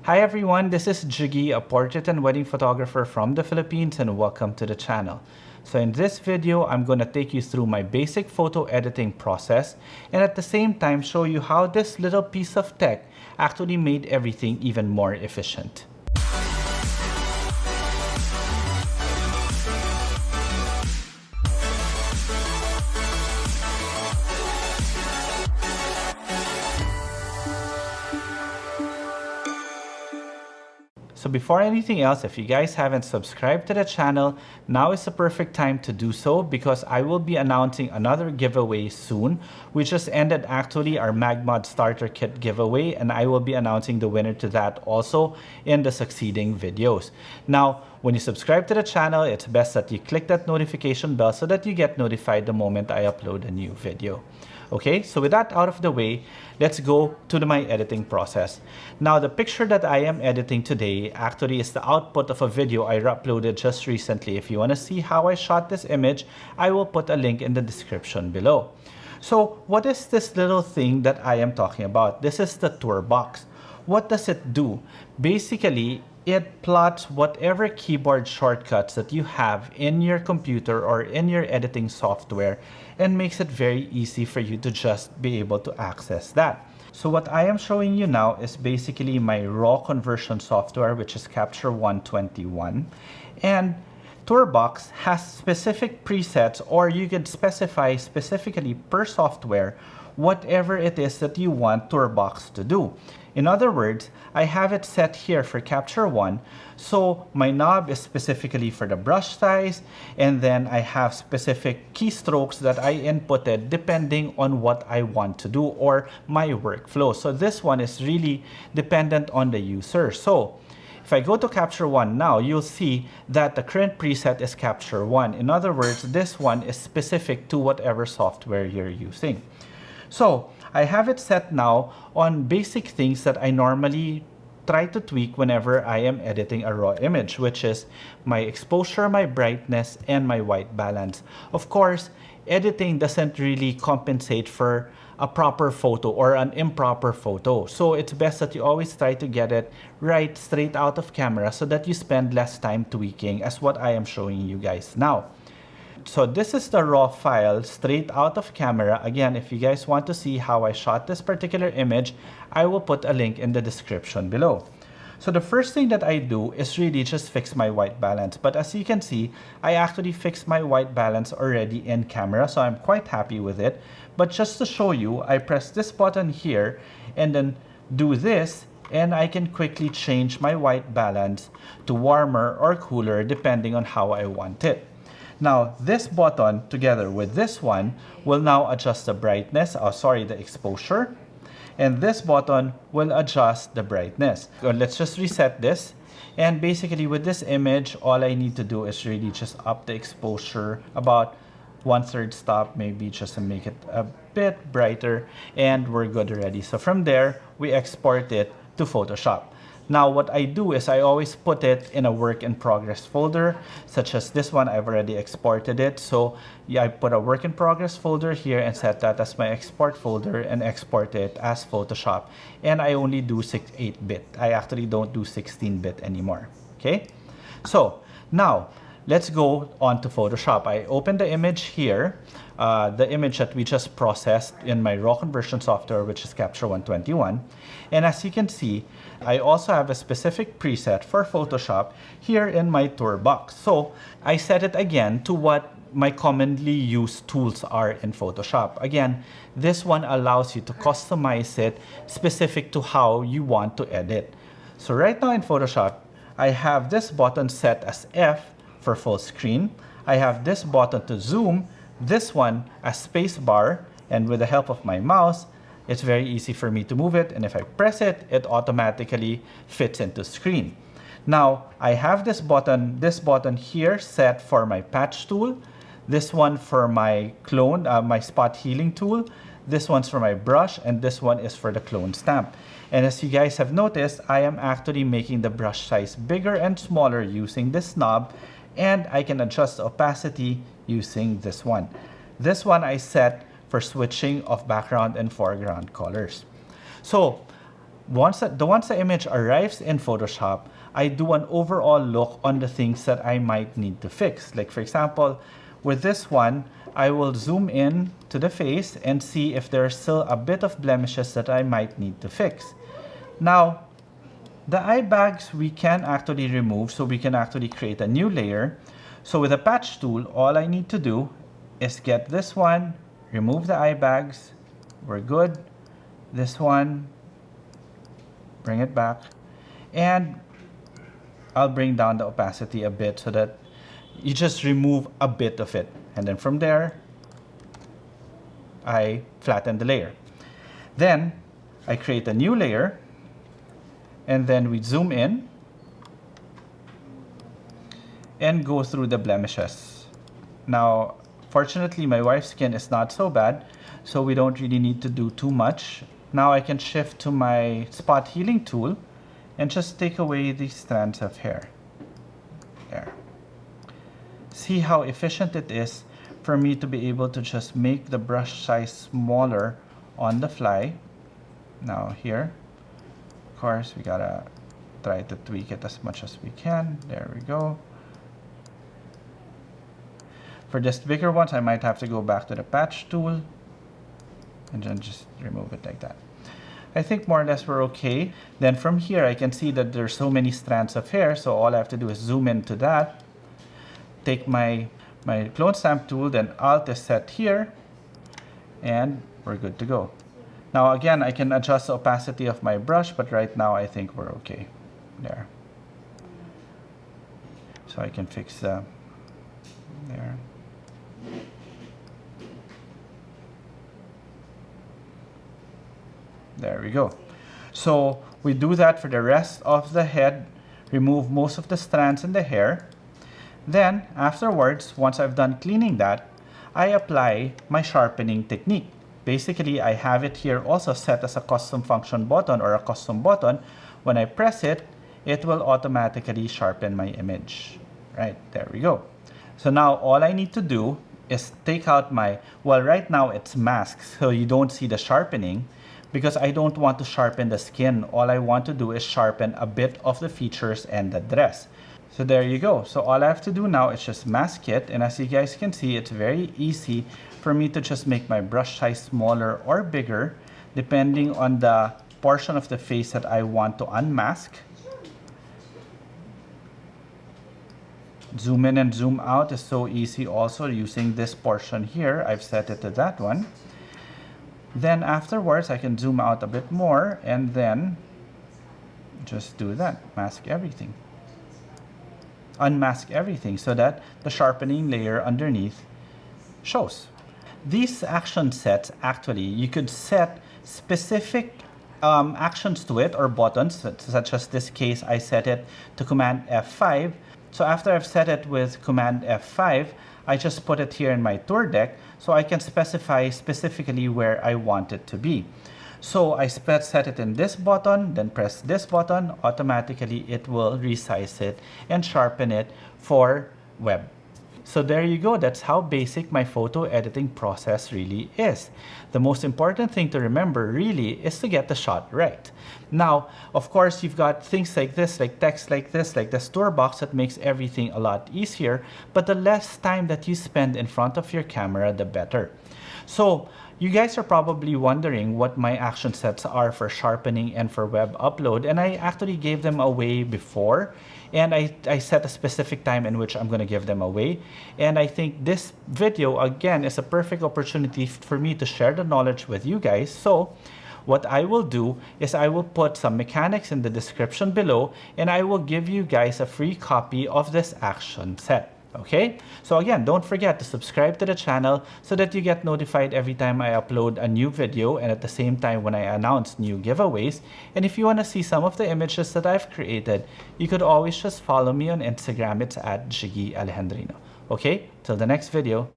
Hi everyone, this is Jiggie, a portrait and wedding photographer from the Philippines, and welcome to the channel. So in this video, I'm going to take you through my basic photo editing process and at the same time show you how this little piece of tech actually made everything even more efficient. So before anything else, if you guys haven't subscribed to the channel, now is the perfect time to do so because I will be announcing another giveaway soon. We just ended actually our MagMod starter kit giveaway, and I will be announcing the winner to that also in the succeeding videos. Now, when you subscribe to the channel, it's best that you click that notification bell so that you get notified the moment I upload a new video. Okay, so with that out of the way, let's go to my editing process. Now, the picture that I am editing today actually is the output of a video I uploaded just recently. If you want to see how I shot this image, I will put a link in the description below. So what is this little thing that I am talking about? This is the Tourbox. What does it do? Basically, it plots whatever keyboard shortcuts that you have in your computer or in your editing software and makes it very easy for you to just be able to access that. So what I am showing you now is basically my raw conversion software, which is Capture One 21. And Tourbox has specific presets, or you can specify specifically per software whatever it is that you want Tourbox to do. In other words, I have it set here for Capture One, so my knob is specifically for the brush size, and then I have specific keystrokes that I inputted depending on what I want to do or my workflow. So this one is really dependent on the user. So if I go to Capture One now, you'll see that the current preset is Capture One. In other words, this one is specific to whatever software you're using. So I have it set now on basic things that I normally try to tweak whenever I am editing a raw image, which is my exposure, my brightness, and my white balance. Of course, editing doesn't really compensate for a proper photo or an improper photo. So it's best that you always try to get it right straight out of camera so that you spend less time tweaking, as what I am showing you guys now. So this is the raw file straight out of camera. Again, if you guys want to see how I shot this particular image, I will put a link in the description below. So the first thing that I do is really just fix my white balance. But as you can see, I actually fixed my white balance already in camera, so I'm quite happy with it. But just to show you, I press this button here and then do this, and I can quickly change my white balance to warmer or cooler depending on how I want it. Now, this button together with this one will now adjust the brightness, the exposure, and this button will adjust the brightness. So let's just reset this, and basically with this image, all I need to do is really just up the exposure about 1/3 stop, maybe just to make it a bit brighter, and we're good already. So from there, we export it to Photoshop. Now, what I do is I always put it in a work in progress folder, such as this one. I've already exported it. So yeah, I put a work in progress folder here and set that as my export folder and export it as Photoshop. And I only do 8-bit. I actually don't do 16-bit anymore. Okay. So now let's go on to Photoshop. I open the image here, the image that we just processed in my raw conversion software, which is Capture One 21. And as you can see, I also have a specific preset for Photoshop here in my Tourbox. So I set it again to what my commonly used tools are in Photoshop. Again, this one allows you to customize it specific to how you want to edit. So right now in Photoshop, I have this button set as F for full screen. I have this button to zoom, this one as space bar, and with the help of my mouse, it's very easy for me to move it, and if I press it, it automatically fits into screen. Now, I have this button here set for my patch tool, this one for my clone, my spot healing tool, this one's for my brush, and this one is for the clone stamp. And as you guys have noticed, I am actually making the brush size bigger and smaller using this knob, and I can adjust the opacity using this one. This one I set for switching of background and foreground colors. So Once the image arrives in Photoshop, I do an overall look on the things that I might need to fix. Like for example, with this one, I will zoom in to the face and see if there's still a bit of blemishes that I might need to fix. Now, the eye bags we can actually remove, so we can actually create a new layer. So with the patch tool, all I need to do is get this one, remove the eye bags, we're good. This one, bring it back, and I'll bring down the opacity a bit so that you just remove a bit of it. And then from there, I flatten the layer. Then I create a new layer, and then we zoom in and go through the blemishes. Now, fortunately, my wife's skin is not so bad, so we don't really need to do too much. Now I can shift to my spot healing tool and just take away these strands of hair. There. See how efficient it is for me to be able to just make the brush size smaller on the fly. Now here, of course, we gotta try to tweak it as much as we can. There we go. For just bigger ones, I might have to go back to the patch tool and then just remove it like that. I think more or less we're okay. Then from here, I can see that there's so many strands of hair, so all I have to do is zoom into that, take my clone stamp tool, then Alt is set here, and we're good to go. Now again, I can adjust the opacity of my brush, but right now I think we're okay. There. So I can fix the, there. There we go. So we do that for the rest of the head, remove most of the strands in the hair. Then afterwards, once I've done cleaning that, I apply my sharpening technique. Basically, I have it here also set as a custom function button or a custom button. When I press it, it will automatically sharpen my image. Right, there we go. So now all I need to do is take out my, well, right now it's masked, so you don't see the sharpening. Because I don't want to sharpen the skin, all I want to do is sharpen a bit of the features and the dress. So there you go. So all I have to do now is just mask it, and as you guys can see, it's very easy for me to just make my brush size smaller or bigger depending on the portion of the face that I want to unmask. Zoom in and zoom out is so easy also using this portion here. I've set it to that one. Then afterwards, I can zoom out a bit more and then just do that, mask everything. Unmask everything so that the sharpening layer underneath shows. These action sets, actually, you could set specific actions to it or buttons, such as this case, I set it to Command F5. So after I've set it with Command F5, I just put it here in my tour deck so I can specify specifically where I want it to be. So I set it in this button, then press this button, automatically it will resize it and sharpen it for web. So there you go, that's how basic my photo editing process really is. The most important thing to remember really is to get the shot right. Now, of course, you've got things like this, like text like this Tourbox that makes everything a lot easier, but the less time that you spend in front of your camera, the better. So you guys are probably wondering what my action sets are for sharpening and for web upload, and I actually gave them away before, and I set a specific time in which I'm going to give them away. And I think this video again is a perfect opportunity for me to share the knowledge with you guys. So what I will do is I will put some mechanics in the description below, and I will give you guys a free copy of this action set. Okay, so again, don't forget to subscribe to the channel so that you get notified every time I upload a new video and at the same time when I announce new giveaways. And if you want to see some of the images that I've created, you could always just follow me on Instagram. It's at Jiggie Alejandrino. Okay, till the next video.